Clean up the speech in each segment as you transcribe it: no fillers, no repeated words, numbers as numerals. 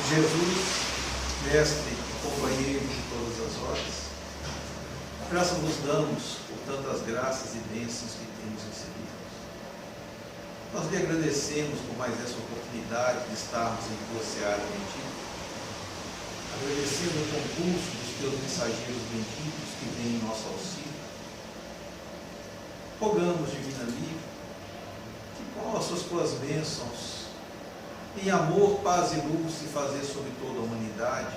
Jesus, mestre e companheiro de todas as horas, graças vos damos por tantas graças e bênçãos que temos recebido. Nós lhe agradecemos por mais essa oportunidade de estarmos em tua seara bendita, agradecendo o concurso dos teus mensageiros benditos que vêm em nosso auxílio. Rogamos, divina amiga, que possam as tuas bênçãos em amor, paz e luz se fazer sobre toda a humanidade,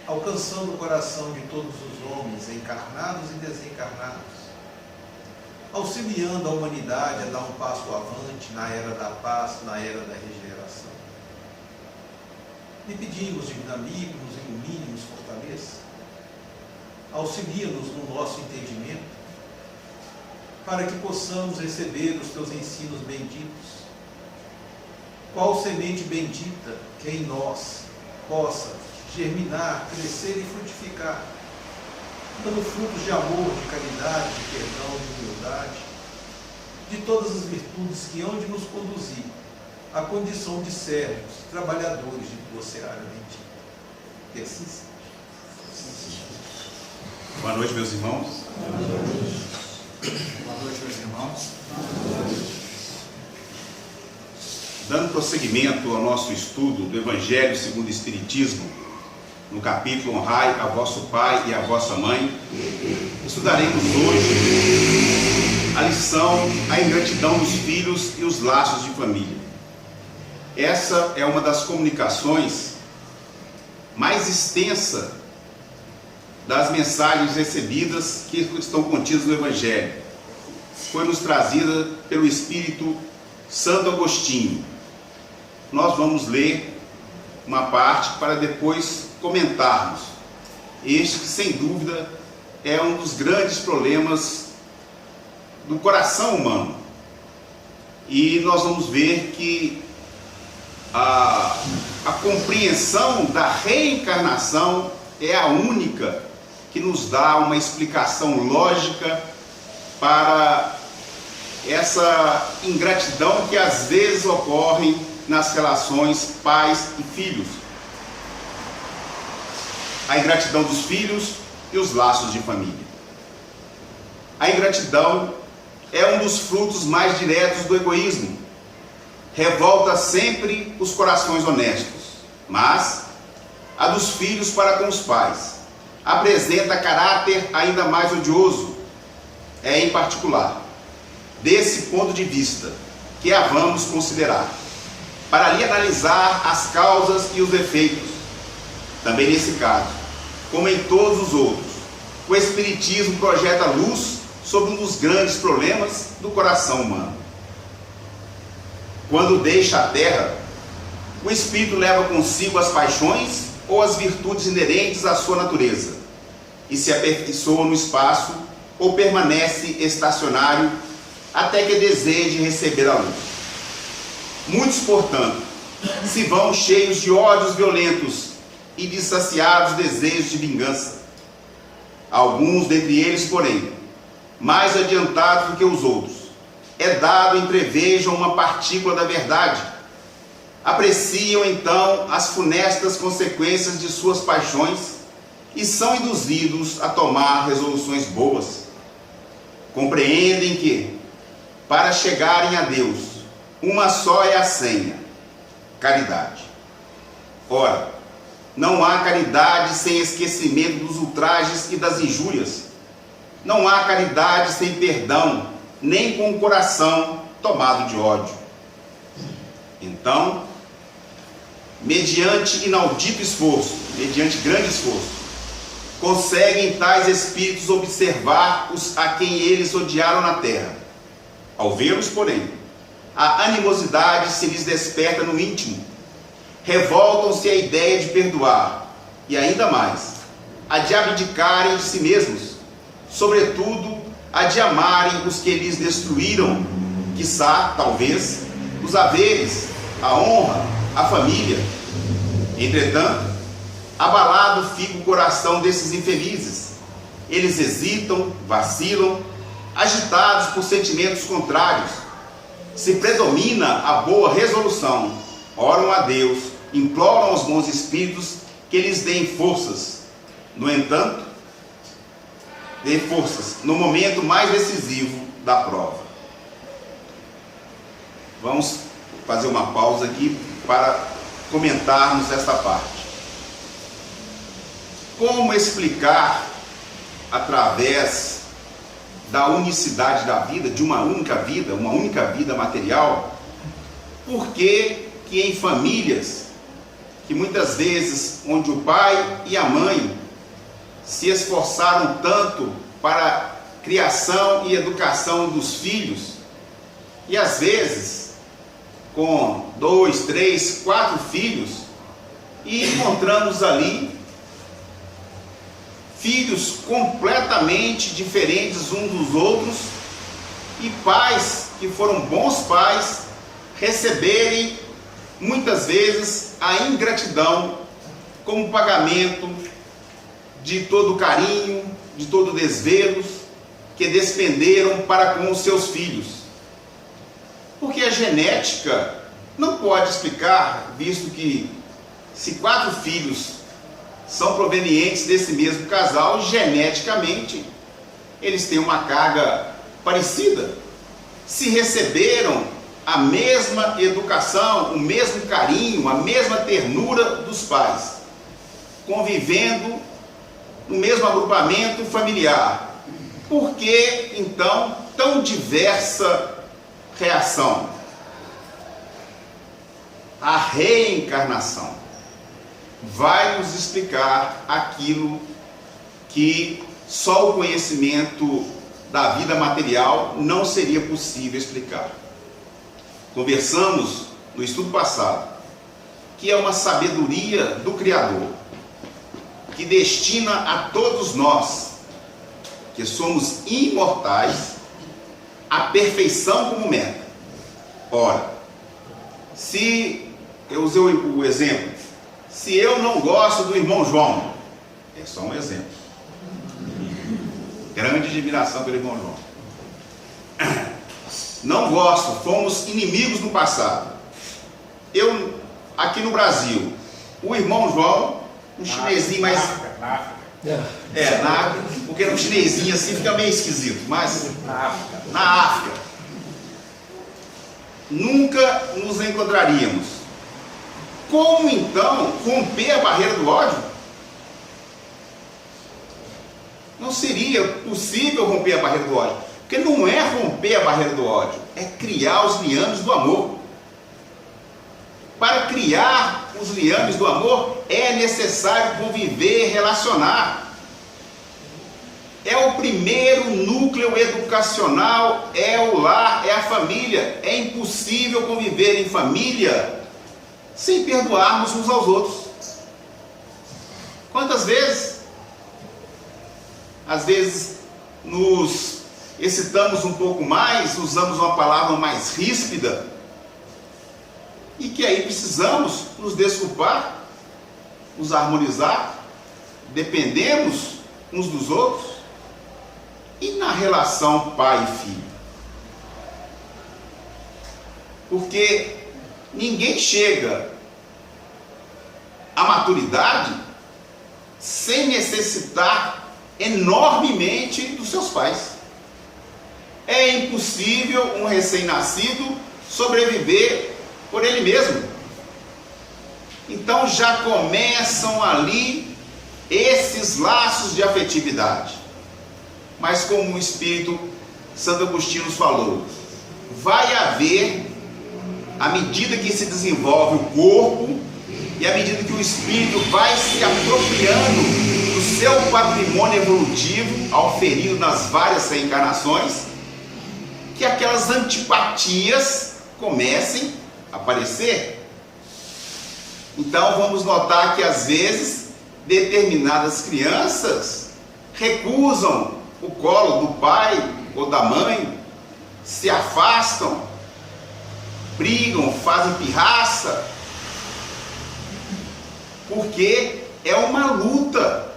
alcançando o coração de todos os homens, encarnados e desencarnados, auxiliando a humanidade a dar um passo avante na era da paz, na era da regeneração. Lhe pedimos, divina amiga, nos ilumine, nos fortaleça, auxilia-nos no nosso entendimento, para que possamos receber os teus ensinos benditos, qual semente bendita que em nós possa germinar, crescer e frutificar, dando frutos de amor, de caridade, de perdão, de humildade, de todas as virtudes que hão de nos conduzir à condição de servos, trabalhadores de tua seara bendita. Que assim seja. Boa noite, meus irmãos. Boa noite, meus irmãos. Dando prosseguimento ao nosso estudo do Evangelho segundo o Espiritismo, no capítulo Honrai a vosso pai e a vossa mãe, estudaremos hoje a lição A Ingratidão dos Filhos e os Laços de Família. Essa é uma das comunicações mais extensa das mensagens recebidas que estão contidas no Evangelho. Foi nos trazida pelo Espírito Santo Agostinho. Nós vamos ler uma parte para depois comentarmos. Este, sem dúvida, é um dos grandes problemas do coração humano. E nós vamos ver que a compreensão da reencarnação é a única que nos dá uma explicação lógica para essa ingratidão que às vezes ocorre nas relações pais e filhos. A ingratidão dos filhos e os laços de família. A ingratidão é um dos frutos mais diretos do egoísmo. Revolta sempre os corações honestos, mas a dos filhos para com os pais apresenta caráter ainda mais odioso. É em particular desse ponto de vista que a vamos considerar, para ali analisar as causas e os efeitos. Também nesse caso, como em todos os outros, o Espiritismo projeta luz sobre um dos grandes problemas do coração humano. Quando deixa a terra, o espírito leva consigo as paixões ou as virtudes inerentes à sua natureza, e se aperfeiçoa no espaço ou permanece estacionário até que deseje receber a luz. Muitos, portanto, se vão cheios de ódios violentos e de saciados desejos de vingança. Alguns dentre eles, porém, mais adiantados do que os outros, é dado entrevejam uma partícula da verdade. Apreciam então as funestas consequências de suas paixões e são induzidos a tomar resoluções boas. Compreendem que, para chegarem a Deus, uma só é a senha: caridade. Ora, não há caridade sem esquecimento dos ultrajes e das injúrias. Não há caridade sem perdão, nem com o coração tomado de ódio. Então, mediante inaudito esforço, mediante grande esforço, conseguem tais espíritos observar os a quem eles odiaram na terra. Ao vê-los, porém, a animosidade se lhes desperta no íntimo. Revoltam-se à ideia de perdoar, e ainda mais, a de abdicarem de si mesmos, sobretudo a de amarem os que lhes destruíram, quiçá, talvez, os haveres, a honra, a família. Entretanto, abalado fica o coração desses infelizes. Eles hesitam, vacilam, agitados por sentimentos contrários. Se predomina a boa resolução, oram a Deus imploram aos bons espíritos que lhes deem forças. No entanto, deem forças no momento mais decisivo da prova. Vamos fazer uma pausa aqui para comentarmos esta parte. Como explicar, através da unicidade da vida, de uma única vida material, por que em famílias que muitas vezes, onde o pai e a mãe se esforçaram tanto para a criação e educação dos filhos, e às vezes com 2, 3, 4 filhos, e encontramos ali filhos completamente diferentes uns dos outros, e pais que foram bons pais receberem muitas vezes a ingratidão como pagamento de todo o carinho, de todo o desvelo que despenderam para com os seus filhos. Porque a genética não pode explicar, visto que se 4 filhos são provenientes desse mesmo casal, geneticamente eles têm uma carga parecida. Se receberam a mesma educação, o mesmo carinho, a mesma ternura dos pais, convivendo no mesmo agrupamento familiar, por que então tão diversa reação? A reencarnação vai nos explicar aquilo que só o conhecimento da vida material não seria possível explicar. Conversamos no estudo passado que é uma sabedoria do Criador que destina a todos nós, que somos imortais, a perfeição como meta. Ora, se eu usei o exemplo, se eu não gosto do irmão João, é só um exemplo, grande admiração pelo irmão João, não gosto, fomos inimigos no passado. Eu, aqui no Brasil, o irmão João, um chinesinho mais... Na África. Na África, porque um chinesinho assim fica meio esquisito, mas na África, nunca nos encontraríamos. Como então romper a barreira do ódio? Não seria possível romper a barreira do ódio, porque não é romper a barreira do ódio, é criar os liames do amor. Para criar os liames do amor é necessário conviver, relacionar. É o primeiro núcleo educacional, é o lar, é a família. É impossível conviver em família sem perdoarmos uns aos outros. Quantas vezes? Às vezes nos excitamos um pouco mais, usamos uma palavra mais ríspida, e que aí precisamos nos desculpar, nos harmonizar, dependemos uns dos outros. E na relação pai e filho? Porque ninguém chega à maturidade sem necessitar enormemente dos seus pais. É impossível um recém-nascido sobreviver por ele mesmo. Então já começam ali esses laços de afetividade. Mas como o Espírito Santo Agostinho nos falou, vai haver, à medida que se desenvolve o corpo e à medida que o Espírito vai se apropriando do seu patrimônio evolutivo, auferido nas várias reencarnações, que aquelas antipatias comecem a aparecer. Então vamos notar que às vezes determinadas crianças recusam o colo do pai ou da mãe, se afastam, brigam, fazem pirraça, porque é uma luta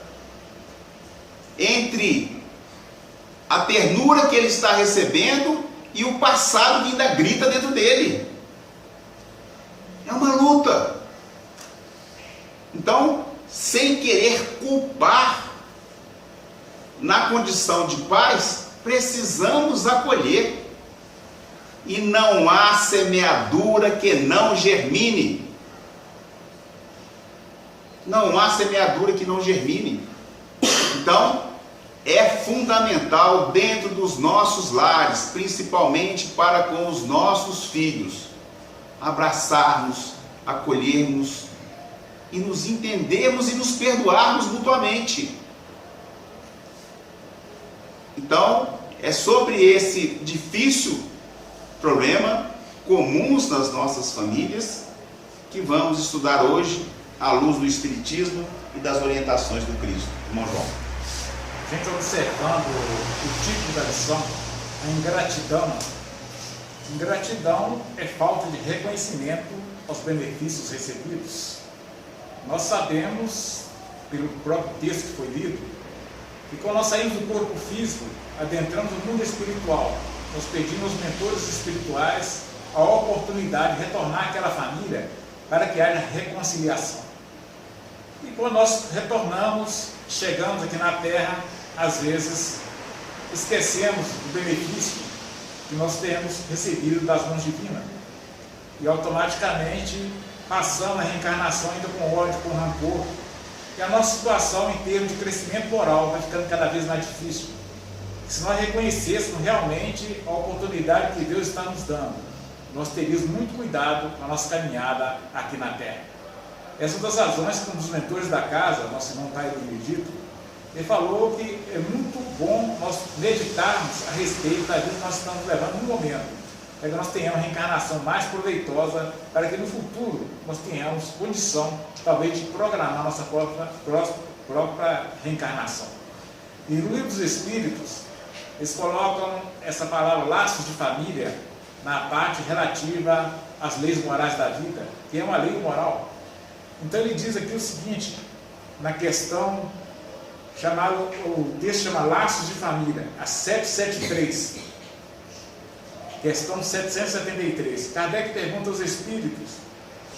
entre a ternura que ele está recebendo e o passado que ainda grita dentro dele. É uma luta. Então, sem querer culpar, na condição de pais, precisamos acolher. E não há semeadura que não germine. Não há semeadura que não germine. Então, é fundamental dentro dos nossos lares, principalmente para com os nossos filhos, abraçarmos, acolhermos e nos entendermos e nos perdoarmos mutuamente. Então, é sobre esse difícil problema comuns nas nossas famílias que vamos estudar hoje à luz do Espiritismo e das orientações do Cristo. Irmão João. A gente observando o título da lição, a ingratidão. Ingratidão é falta de reconhecimento aos benefícios recebidos. Nós sabemos, pelo próprio texto que foi lido, que quando nós saímos do corpo físico, adentramos o mundo espiritual, nós pedimos aos mentores espirituais a oportunidade de retornar àquela família para que haja reconciliação. E quando nós retornamos, chegamos aqui na Terra, às vezes esquecemos o benefício que nós temos recebido das mãos divinas e automaticamente passamos a reencarnação ainda com ódio, com rancor, e a nossa situação em termos de crescimento moral vai ficando cada vez mais difícil. Se nós reconhecêssemos realmente a oportunidade que Deus está nos dando, nós teríamos muito cuidado com a nossa caminhada aqui na Terra. Essa é uma das razões que um dos mentores da casa, nosso irmão Tairo Benedito, ele falou que é muito bom nós meditarmos a respeito da vida que nós estamos levando no momento, para que nós tenhamos uma reencarnação mais proveitosa, para que no futuro nós tenhamos condição, talvez, de programar nossa própria reencarnação. E no Livro dos Espíritos, eles colocam essa palavra laços de família na parte relativa às leis morais da vida, que é uma lei moral. Então ele diz aqui o seguinte, na questão chamada, o texto chama Laços de Família, a 773, questão 773. Kardec pergunta aos espíritos,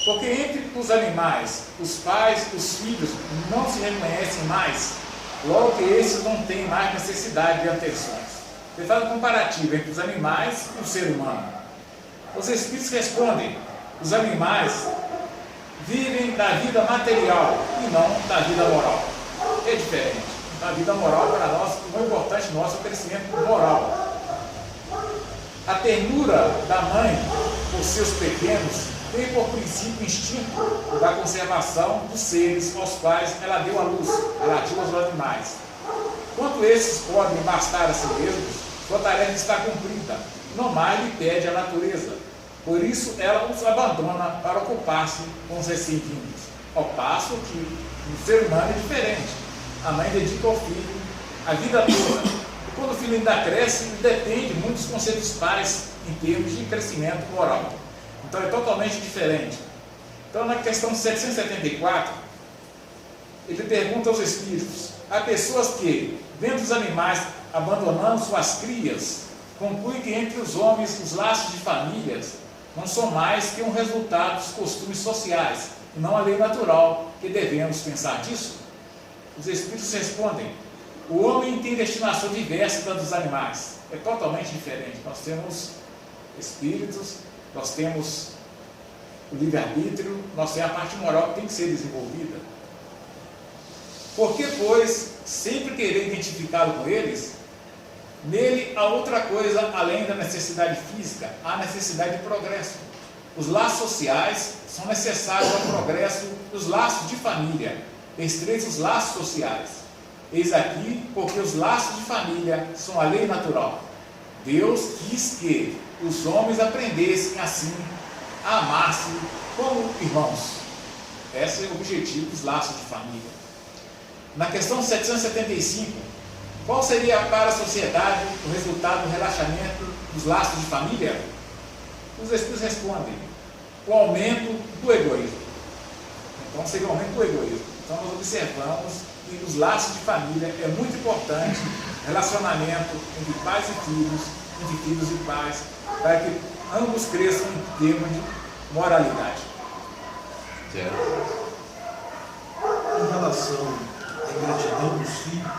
porque entre os animais, os pais, os filhos não se reconhecem mais, logo que esses não têm mais necessidade de atenções. Ele faz um comparativo entre os animais e o ser humano. Os espíritos respondem, os animais vivem da vida material e não da vida moral. É diferente. A vida moral para nós, o mais importante nosso é o crescimento moral. A ternura da mãe por seus pequenos tem por princípio o instinto da conservação dos seres aos quais ela deu a luz, relativo aos animais. Quanto esses podem bastar a si mesmos, sua tarefa está cumprida, não mais lhe pede a natureza. Por isso ela os abandona para ocupar-se com os recém-vindos. Ao passo que no ser humano é diferente. A mãe dedica ao filho a vida toda. E quando o filho ainda cresce, depende muito dos conceitos pais em termos de crescimento moral. Então é totalmente diferente. Então na questão 774, ele pergunta aos espíritos, há pessoas que, vendo os animais abandonando suas crias, concluem que entre os homens os laços de famílias não são mais que um resultado dos costumes sociais, e não a lei natural, que devemos pensar disso? Os espíritos respondem, o homem tem destinação diversa da dos animais, é totalmente diferente. Nós temos espíritos, nós temos o livre-arbítrio, nós temos a parte moral que tem que ser desenvolvida. Por que, pois, sempre querer identificá-lo com eles? Nele há outra coisa além da necessidade física, há necessidade de progresso. Os laços sociais são necessários ao progresso dos laços de família, estreitos os laços sociais. Eis aqui porque os laços de família são a lei natural. Deus quis que os homens aprendessem assim a amar-se como irmãos. Esse é o objetivo dos laços de família. Na questão 775, qual seria para a sociedade o resultado do relaxamento dos laços de família? Os espíritos respondem, o aumento do egoísmo. Então seria o aumento do egoísmo. Então nós observamos que os laços de família é muito importante, relacionamento entre pais e filhos, entre filhos e pais, para que ambos cresçam em termos de moralidade. Certo. relação à ingratidão dos filhos,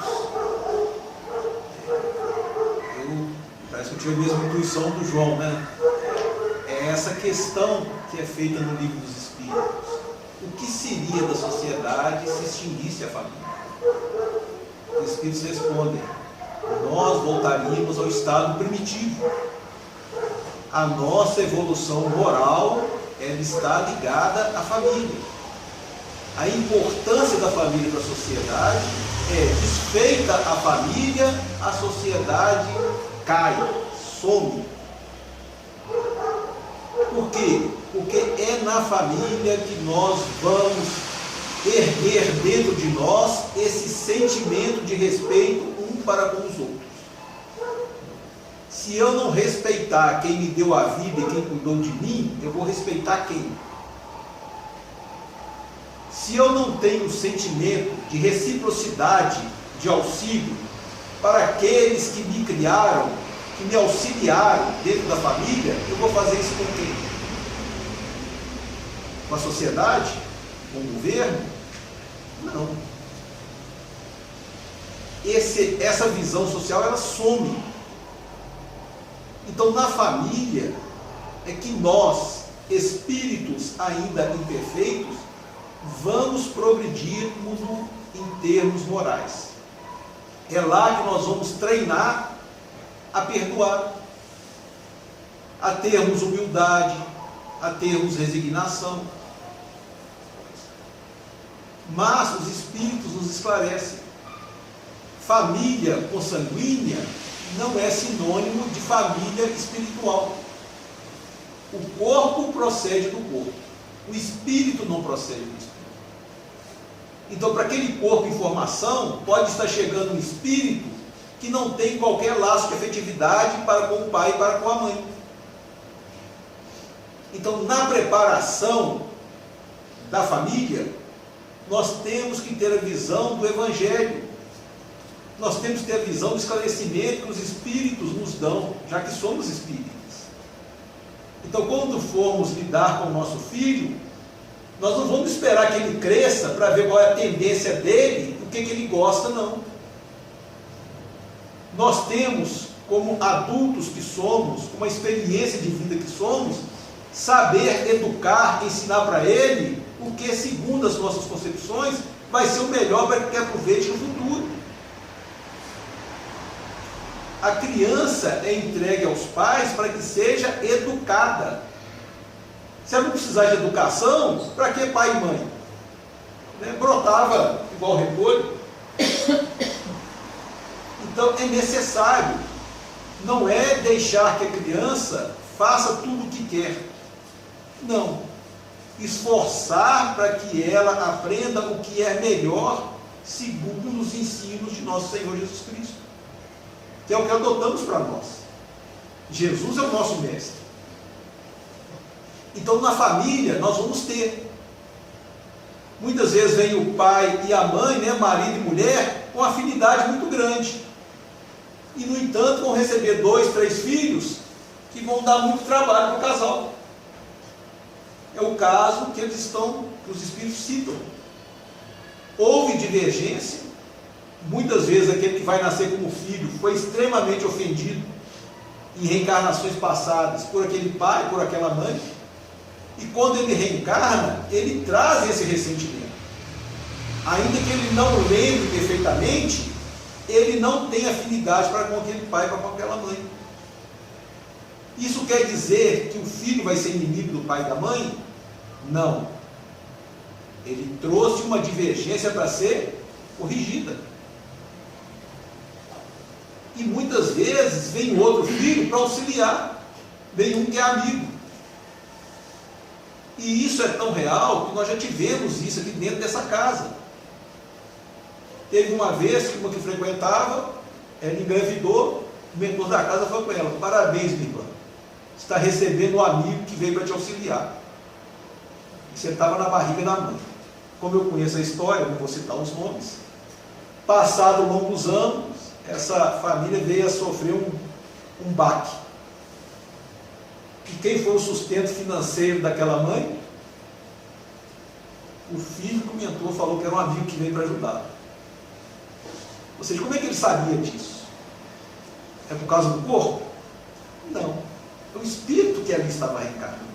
parece que eu tive a mesma intuição do João, né? É essa questão que é feita no Livro dos Espíritos. O que seria da sociedade se extinguisse a família? Os Espíritos respondem: nós voltaríamos ao estado primitivo. A nossa evolução moral, ela está ligada à família. A importância da família para a sociedade é: desfeita a família, a sociedade cai, some. Por quê? Porque é na família que nós vamos erguer dentro de nós esse sentimento de respeito um para com os outros. Se eu não respeitar quem me deu a vida e quem cuidou de mim, eu vou respeitar quem? Se eu não tenho o sentimento de reciprocidade, de auxílio para aqueles que me criaram, que me auxiliaram dentro da família, eu vou fazer isso com quem? Com a sociedade? Com o governo? Não. Essa visão social, ela some. Então, na família, é que nós, espíritos ainda imperfeitos, vamos progredir em termos morais. É lá que nós vamos treinar a perdoar, a termos humildade, a termos resignação. Mas os Espíritos nos esclarecem: família consanguínea não é sinônimo de família espiritual. O corpo procede do corpo, o espírito não procede do espírito. Então, para aquele corpo em formação, pode estar chegando um espírito que não tem qualquer laço de afetividade para com o pai e para com a mãe. Então, na preparação da família, nós temos que ter a visão do Evangelho. Nós temos que ter a visão do esclarecimento que os Espíritos nos dão, já que somos espíritas. Então, quando formos lidar com o nosso filho, nós não vamos esperar que ele cresça para ver qual é a tendência dele, o que ele gosta, não. Nós temos, como adultos que somos, com uma experiência de vida que somos, saber educar, ensinar para ele o que, segundo as nossas concepções, vai ser o melhor para que ele aproveite no futuro. A criança é entregue aos pais para que seja educada. Se ela não precisar de educação, para que pai e mãe? Brotava igual repolho. Então é necessário, não é deixar que a criança faça tudo o que quer. Não. Esforçar para que ela aprenda o que é melhor, segundo os ensinos de nosso Senhor Jesus Cristo, que é o que adotamos para nós. Jesus é o nosso mestre. Então, na família, nós vamos ter. Muitas vezes vem o pai e a mãe, marido e mulher, com afinidade muito grande. E, no entanto, vão receber 2, 3 filhos que vão dar muito trabalho para o casal. É o caso que os Espíritos citam. Houve divergência. Muitas vezes aquele que vai nascer como filho foi extremamente ofendido em reencarnações passadas por aquele pai, por aquela mãe. E quando ele reencarna, ele traz esse ressentimento. Ainda que ele não lembre perfeitamente, ele não tem afinidade para com aquele pai, para com aquela mãe. Isso quer dizer que o filho vai ser inimigo do pai e da mãe? Não. Ele trouxe uma divergência para ser corrigida. E muitas vezes vem outro filho para auxiliar. Vem um que é amigo. E isso é tão real que nós já tivemos isso aqui dentro dessa casa. Teve uma vez que uma que frequentava, ela engravidou, o mentor da casa foi com ela: parabéns, minha irmã, você está recebendo um amigo que veio para te auxiliar. Você estava na barriga da mãe. Como eu conheço a história, não vou citar os nomes, passado longos anos, essa família veio a sofrer um baque. E quem foi o sustento financeiro daquela mãe? o filho que o mentor falou que era um amigo que veio para ajudar. Ou seja, como é que ele sabia disso? É por causa do corpo? Não. É o espírito que ali estava reencarnando.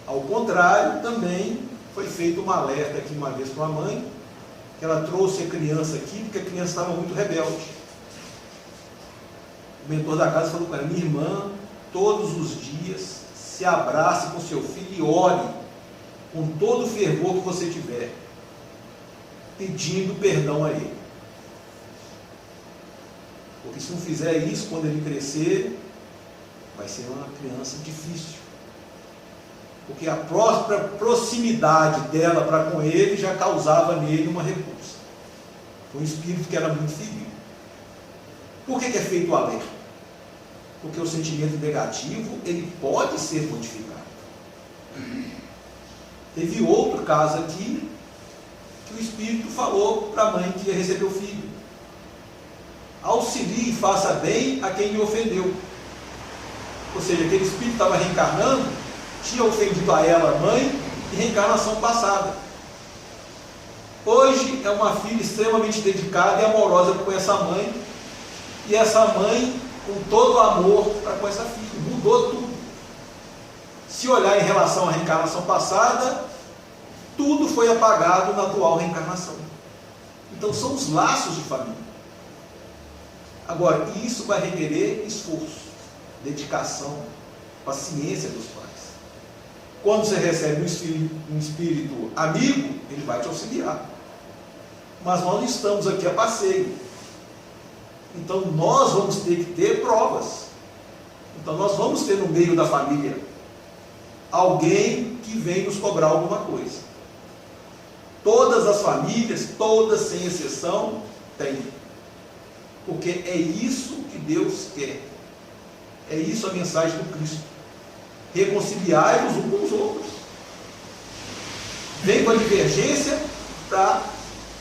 Ao contrário, também foi feito um alerta aqui uma vez para a mãe, que ela trouxe a criança aqui, porque a criança estava muito rebelde. O mentor da casa falou para ela: minha irmã, todos os dias, se abrace com seu filho e ore com todo o fervor que você tiver, pedindo perdão a ele. Porque se não fizer isso, quando ele crescer, vai ser uma criança difícil. Porque a própria proximidade dela para com ele já causava nele uma repulsa. Foi um espírito que era muito ferido. Por que é feito o alerta? Porque o sentimento negativo, ele pode ser modificado. Teve outro caso aqui, que o espírito falou para a mãe que ia receber o filho: auxilie e faça bem a quem lhe ofendeu. Ou seja, aquele espírito estava reencarnando, tinha ofendido a ela, a mãe, em reencarnação passada. Hoje é uma filha extremamente dedicada e amorosa com essa mãe, e essa mãe com todo o amor para com essa filha, mudou tudo. Se olhar em relação à reencarnação passada, tudo foi apagado na atual reencarnação. Então são os laços de família. Agora, isso vai requerer esforço, dedicação, paciência dos pais. Quando você recebe um espírito amigo, ele vai te auxiliar. Mas nós não estamos aqui a passeio. Então nós vamos ter que ter provas. Então nós vamos ter no meio da família alguém que vem nos cobrar alguma coisa. Todas as famílias, todas sem exceção, têm. Porque é isso que Deus quer. É isso a mensagem do Cristo. Reconciliai-vos uns com os outros. Vem com a divergência para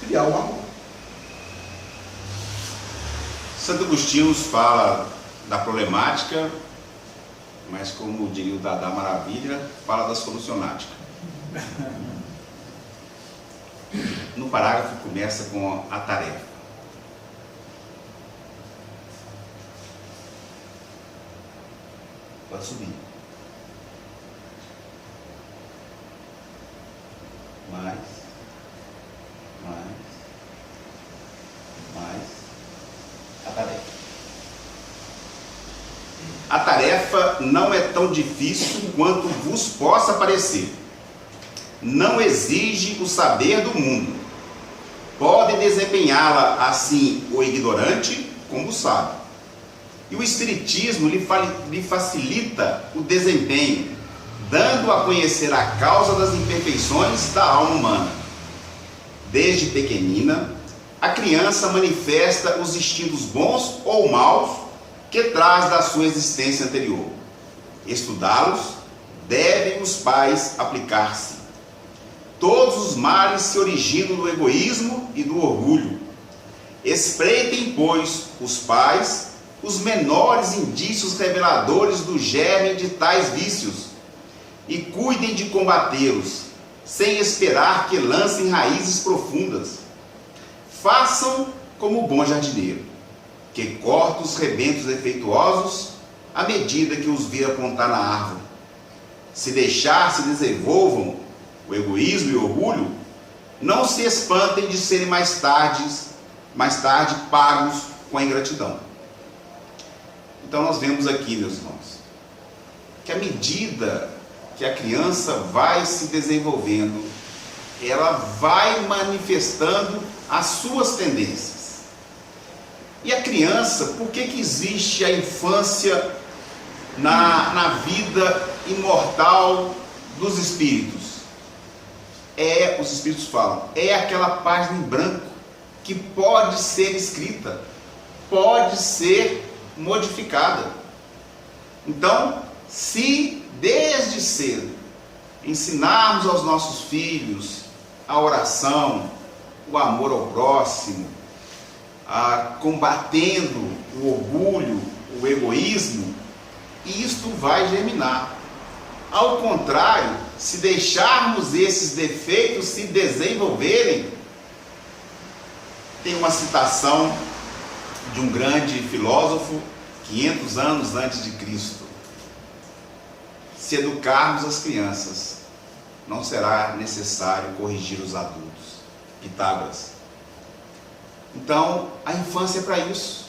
criar o amor. Santo Agostinho nos fala da problemática, mas como diria o Dada Maravilha, fala da solucionática. No parágrafo começa com a tarefa. Pode subir. Mais. A tarefa. A tarefa não é tão difícil quanto vos possa parecer. Não exige o saber do mundo. Pode desempenhá-la assim o ignorante como o sábio. E o Espiritismo lhe facilita o desempenho, dando a conhecer a causa das imperfeições da alma humana. Desde pequenina, a criança manifesta os instintos bons ou maus que traz da sua existência anterior. Estudá-los, devem os pais aplicar-se. Todos os males se originam do egoísmo e do orgulho. Espreitem, pois, os pais os menores indícios reveladores do germe de tais vícios e cuidem de combatê-los, sem esperar que lancem raízes profundas. Façam como o bom jardineiro, que corta os rebentos defeituosos à medida que os vê apontar na árvore. Se deixar se desenvolvam o egoísmo e o orgulho, não se espantem de serem mais tarde pagos com a ingratidão. Então nós vemos aqui, meus irmãos, que à medida que a criança vai se desenvolvendo, ela vai manifestando as suas tendências. E a criança, por que existe a infância na vida imortal dos espíritos? Os espíritos falam, é aquela página em branco que pode ser escrita, pode ser modificada. Então, se desde cedo ensinarmos aos nossos filhos a oração, o amor ao próximo, combatendo o orgulho, o egoísmo, isto vai germinar. Ao contrário, se deixarmos esses defeitos se desenvolverem. Tem uma citação de um grande filósofo, 500 anos antes de Cristo: se educarmos as crianças, não será necessário corrigir os adultos. Pitágoras. Então, a infância é para isso.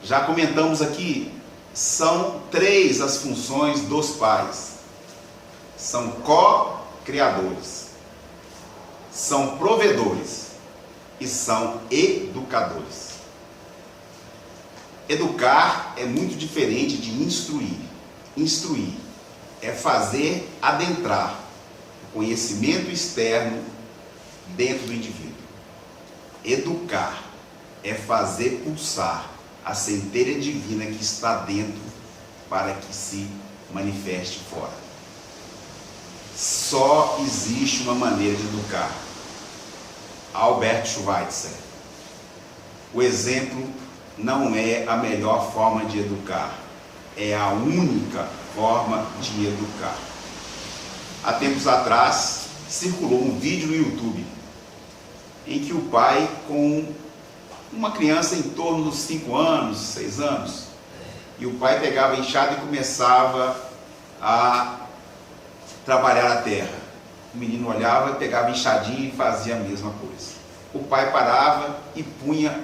Já comentamos aqui, são 3 as funções dos pais. São co-criadores, são provedores e são educadores. Educar é muito diferente de instruir. Instruir é fazer adentrar o conhecimento externo dentro do indivíduo. Educar é fazer pulsar a centelha divina que está dentro para que se manifeste fora. Só existe uma maneira de educar. Albert Schweitzer. O exemplo não é a melhor forma de educar, é a única forma de educar. Há tempos atrás, circulou um vídeo no YouTube em que o pai, com uma criança em torno dos 5 anos, 6 anos, e o pai pegava a enxada e começava a trabalhar a terra. O menino olhava, pegava a enxadinha e fazia a mesma coisa. O pai parava e punha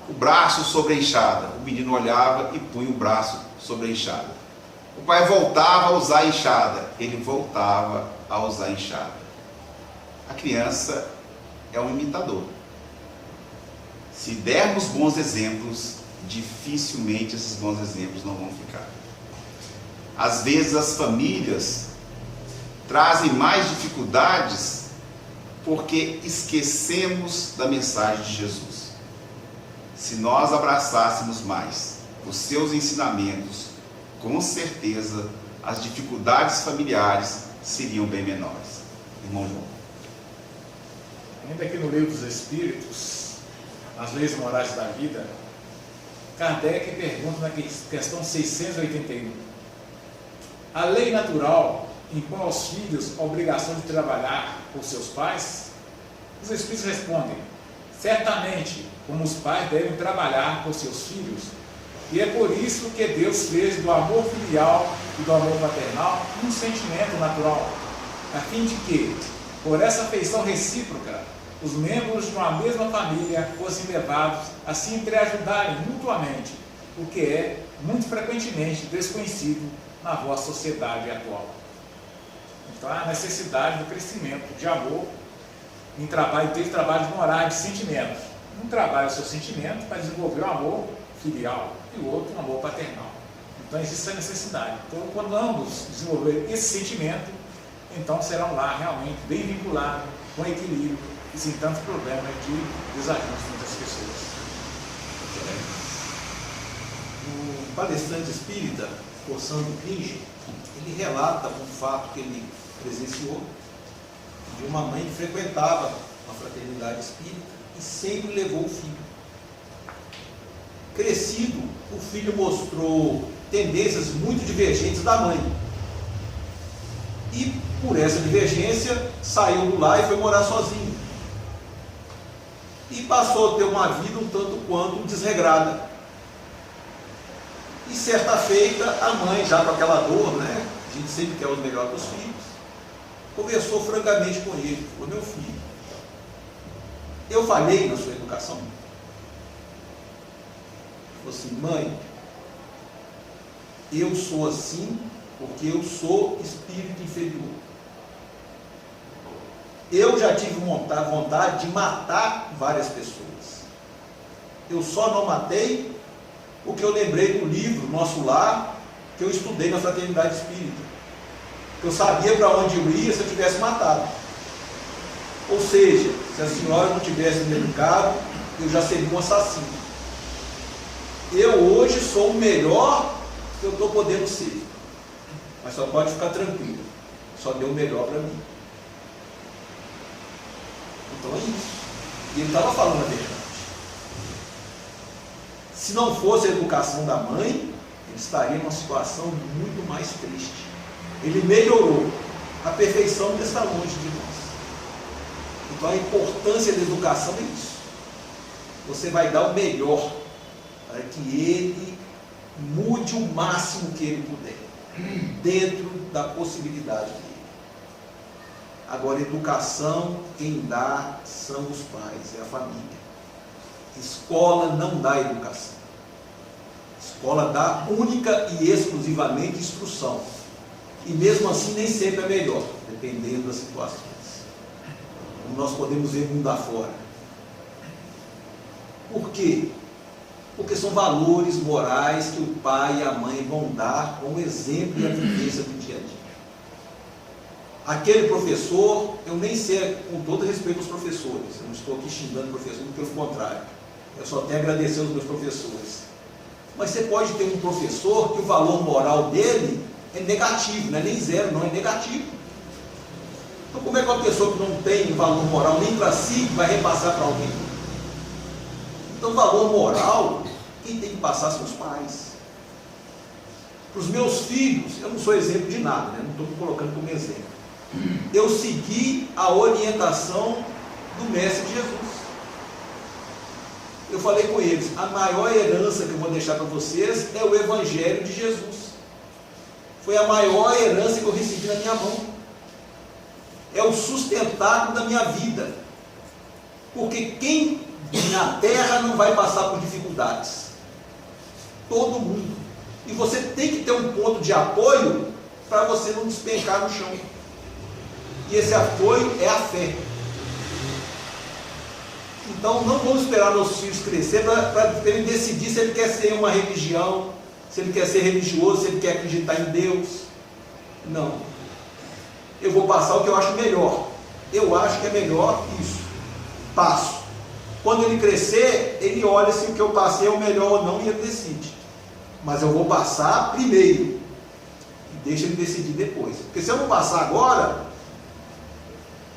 o braço sobre a enxada. O menino olhava e punha o braço sobre a enxada. O pai voltava a usar a enxada. Ele voltava a usar a enxada. A criança é um imitador. Se dermos bons exemplos, dificilmente esses bons exemplos não vão ficar. Às vezes as famílias trazem mais dificuldades porque esquecemos da mensagem de Jesus. Se nós abraçássemos mais os seus ensinamentos, com certeza as dificuldades familiares seriam bem menores. Irmão João. Ainda aqui no Livro dos Espíritos, nas leis morais da vida, Kardec pergunta na questão 681: a lei natural impõe aos filhos a obrigação de trabalhar por seus pais? Os Espíritos respondem: certamente, como os pais devem trabalhar por seus filhos, e é por isso que Deus fez do amor filial e do amor paternal um sentimento natural, a fim de que, por essa afeição recíproca, os membros de uma mesma família fossem levados a se entreajudarem mutuamente, o que é muito frequentemente desconhecido na vossa sociedade atual. Então, há a necessidade do crescimento de amor em trabalho, ter trabalhos morais, de sentimentos. Um trabalha o seu sentimento para desenvolver o amor filial e o outro o amor paternal. Então, existe essa necessidade. Então, quando ambos desenvolverem esse sentimento, então será um lar realmente bem vinculado, com equilíbrio e sem tantos problemas de desajuste entre as pessoas. O palestrante espírita, Coçando Pinge, ele relata um fato que ele presenciou de uma mãe que frequentava uma fraternidade espírita e sempre levou o filho. Crescido, o filho mostrou tendências muito divergentes da mãe. E por essa divergência, saiu do lar e foi morar sozinho. E passou a ter uma vida um tanto quanto desregrada. E certa feita, a mãe, já com aquela dor, né? A gente sempre quer o melhor para os filhos, conversou francamente com ele. Falou: meu filho, eu falhei na sua educação? Ele falou assim: mãe, eu sou assim porque eu sou espírito inferior. Eu já tive vontade de matar várias pessoas. Eu só não matei porque eu lembrei do livro Nosso Lar, que eu estudei na fraternidade espírita. Eu sabia para onde eu ia se eu tivesse matado. Ou seja, se a senhora não tivesse me educado, eu já seria um assassino. Eu hoje sou o melhor que eu estou podendo ser. Mas só pode ficar tranquilo, só deu o melhor para mim. Então é isso. E ele estava falando a verdade. Se não fosse a educação da mãe, ele estaria numa situação muito mais triste. Ele melhorou, A perfeição está longe de nós. Então a importância da educação é isso. Você vai dar o melhor para que ele mude o máximo que ele puder, dentro da possibilidade dele. Agora, educação, quem dá são os pais, é a família. Escola não dá educação. Escola dá única e exclusivamente instrução. E mesmo assim nem sempre é melhor, dependendo das situações. Como nós podemos ver mundo afora. Por quê? Porque são valores morais que o pai e a mãe vão dar como exemplo e a vivência do dia a dia. Aquele professor, eu nem sei, com todo respeito aos professores, eu não estou aqui xingando o professor, pelo contrário, eu só tenho a agradecer aos meus professores. Mas você pode ter um professor que o valor moral dele é negativo, não é nem zero, não, é negativo. Então como é que uma pessoa que não tem valor moral nem para si vai repassar para alguém? Então valor moral, quem tem que passar são os pais. Para os meus filhos, eu não sou exemplo de nada, né? Não estou me colocando como exemplo. Eu segui a orientação do Mestre Jesus. Eu falei com eles, a maior herança que eu vou deixar para vocês é o Evangelho de Jesus. Foi a maior herança que eu recebi na minha mão. É o sustentáculo da minha vida. Porque quem na terra não vai passar por dificuldades. Todo mundo. E você tem que ter um ponto de apoio para você não despencar no chão. E esse apoio é a fé. Então não vamos esperar nossos filhos crescer para ele decidir se ele quer ser uma religião, se ele quer ser religioso, se ele quer acreditar em Deus. Não. Eu vou passar o que eu acho melhor. Eu acho que é melhor isso. Passo. Quando ele crescer, ele olha se o que eu passei é o melhor ou não e ele decide. Mas eu vou passar primeiro. E deixa ele decidir depois. Porque se eu não passar agora,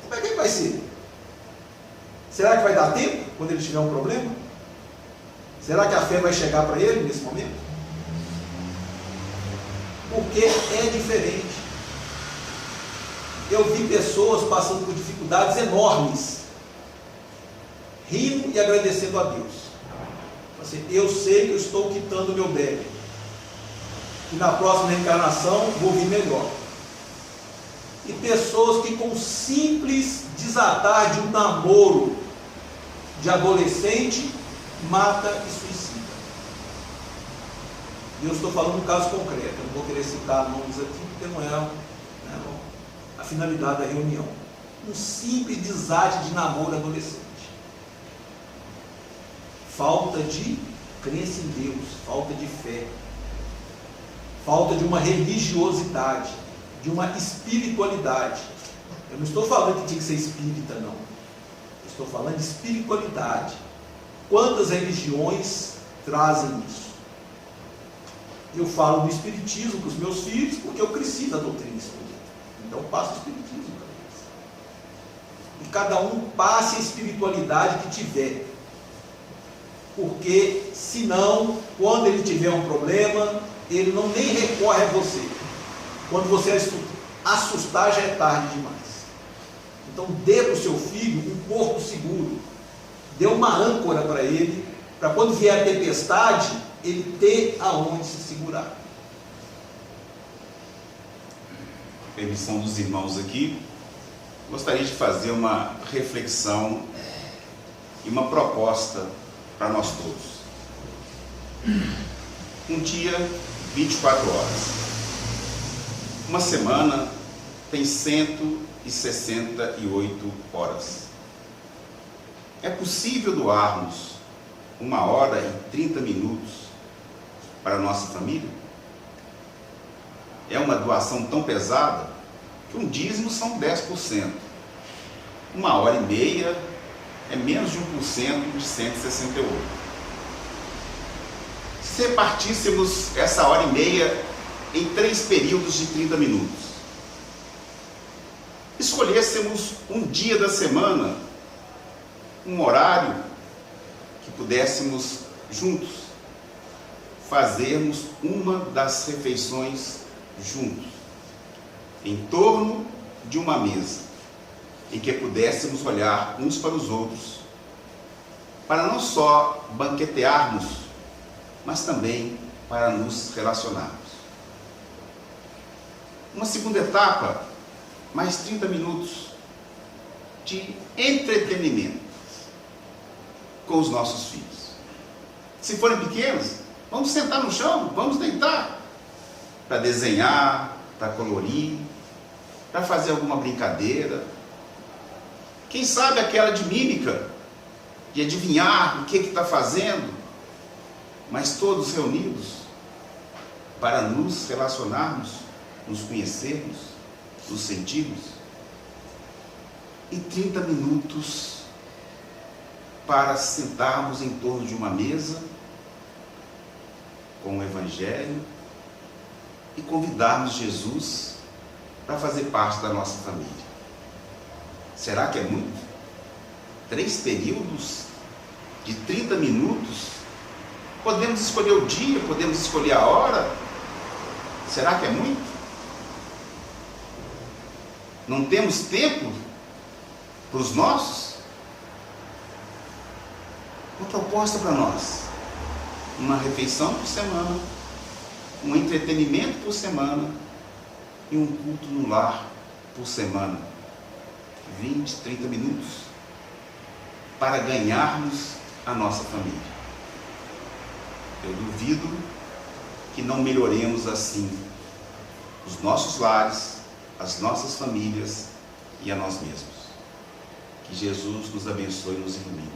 como é que ele vai ser? Será que vai dar tempo quando ele tiver um problema? Será que a fé vai chegar para ele nesse momento? Porque é diferente. Eu vi pessoas passando por dificuldades enormes, rindo e agradecendo a Deus. Assim, eu sei que eu estou quitando o meu débito, que na próxima reencarnação vou vir melhor. E pessoas que com simples desatar de um namoro de adolescente mata e suicida. E eu estou falando um caso concreto, eu não vou querer citar nomes aqui porque não é a finalidade da reunião. Um simples desate de namoro adolescente. Falta de crença em Deus, falta de fé, falta de uma religiosidade, de uma espiritualidade. Eu não estou falando que tinha que ser espírita, não. Eu estou falando de espiritualidade. Quantas religiões trazem isso? Eu falo do espiritismo para os meus filhos porque eu cresci da doutrina espírita. Então eu passo o espiritismo para eles. E cada um passe a espiritualidade que tiver. Porque senão, quando ele tiver um problema, ele não nem recorre a você. Quando você assustar, já é tarde demais. Então dê para o seu filho um porto seguro. Dê uma âncora para ele, para quando vier a tempestade, ele ter aonde se segurar. Permissão dos irmãos aqui, gostaria de fazer uma reflexão e uma proposta para nós todos. Um dia, 24 horas. Uma semana tem 168 horas. É possível doarmos 1 hora e 30 minutos para a nossa família? É uma doação tão pesada que um dízimo são 10%. 1 hora e meia é menos de 1% de 168. Se repartíssemos essa hora e meia em 3 períodos de 30 minutos, escolhêssemos um dia da semana, um horário que pudéssemos juntos fazermos uma das refeições juntos, em torno de uma mesa, em que pudéssemos olhar uns para os outros, para não só banquetearmos, mas também para nos relacionarmos. Uma segunda etapa, mais 30 minutos de entretenimento com os nossos filhos. Se forem pequenos, vamos sentar no chão, vamos deitar, para desenhar, para colorir, para fazer alguma brincadeira. Quem sabe aquela de mímica, de adivinhar o que está fazendo, mas todos reunidos para nos relacionarmos, nos conhecermos, nos sentirmos. E 30 minutos para sentarmos em torno de uma mesa com o Evangelho e convidarmos Jesus para fazer parte da nossa família. Será que é muito? 3 períodos de 30 minutos? Podemos escolher o dia, podemos escolher a hora. Será que é muito? Não temos tempo para os nossos? Uma proposta para nós: uma refeição por semana, um entretenimento por semana e um culto no lar por semana. 20, 30 minutos para ganharmos a nossa família. Eu duvido que não melhoremos assim os nossos lares, as nossas famílias e a nós mesmos. Que Jesus nos abençoe e nos ilumine.